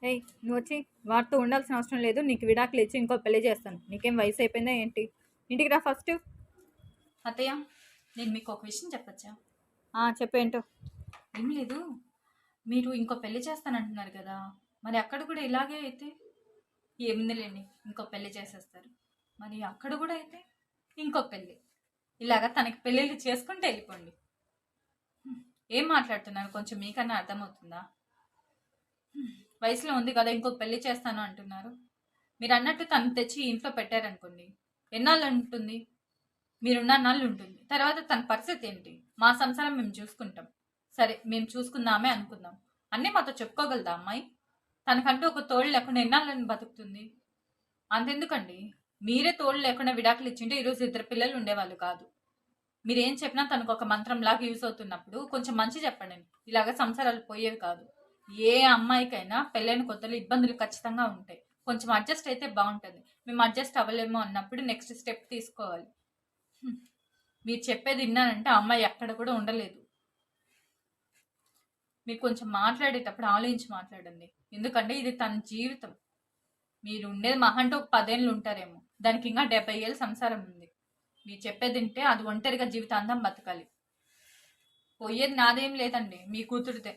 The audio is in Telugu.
ఏయ్ నువ్వు వచ్చి వాడితో ఉండాల్సిన అవసరం లేదు. నీకు విడాకులు ఇచ్చి ఇంకో పెళ్లి చేస్తాను. నీకేం వయసు అయిపోయిందా ఏంటి? ఇంటికి రా ఫస్ట్. అత్తయ్య, నేను మీకు ఒక విషయం చెప్పచ్చా? చెప్పేంటో. ఏం లేదు, మీరు ఇంకో పెళ్లి చేస్తానంటున్నారు కదా, మరి అక్కడ కూడా ఇలాగే అయితే ఏముందిలేండి, ఇంకో పెళ్లి చేసేస్తారు. మరి అక్కడ కూడా అయితే ఇంకో పెళ్లి, ఇలాగా తనకి పెళ్ళిళ్ళు చేసుకుంటే వెళ్ళిపోండి. ఏం మాట్లాడుతున్నారు, కొంచెం మీకన్నా అర్థమవుతుందా? వయసులో ఉంది కదా, ఇంకో పెళ్లి చేస్తాను అంటున్నారు. మీరు అన్నట్టు తను తెచ్చి ఇంట్లో పెట్టారనుకోండి, ఎన్నాళ్ళు ఉంటుంది? మీరున్న నాళ్ళు ఉంటుంది, తర్వాత తన పరిస్థితి ఏంటి? మా సంసారం మేము చూసుకుంటాం. సరే, మేము చూసుకుందామే అనుకుందాం. అన్నీ మాతో చెప్పుకోగలదా అమ్మాయి? తనకంటూ ఒక తోడు లేకుండా ఎన్నాళ్ళని బతుకుతుంది? అంతెందుకండి, మీరే తోడు లేకుండా విడాకులు ఇచ్చింటే ఈరోజు ఇద్దరు పిల్లలు ఉండేవాళ్ళు కాదు. మీరేం చెప్పినా తనకు ఒక మంత్రం లాగా యూస్ అవుతున్నప్పుడు కొంచెం మంచి చెప్పండి. ఇలాగ సంసారాలు పోయేవి కాదు. ఏ అమ్మాయికైనా పెళ్ళైన కొత్తలో ఇబ్బందులు ఖచ్చితంగా ఉంటాయి. కొంచెం అడ్జస్ట్ అయితే బాగుంటుంది. మేము అడ్జస్ట్ అవ్వలేమో అన్నప్పుడు నెక్స్ట్ స్టెప్ తీసుకోవాలి. హ్మ్. మీరు చెప్పేది విన్నానంటే ఆ అమ్మాయి ఎక్కడ కూడా ఉండలేదు. మీరు కొంచెం మాట్లాడేటప్పుడు ఆలోచించి మాట్లాడండి. ఎందుకంటే ఇది తన జీవితం. మీరు ఉండేది మహా అంటే ఒక 10 ఏళ్ళు ఉంటారేమో, దానికి ఇంకా 70 ఏళ్ళు సంసారం ఉంది. మీరు చెప్పేది వింటే అది ఒంటరిగా జీవితాంతం బతకాలి. పోయేది నాదేం లేదండి, మీ కూతురిదే.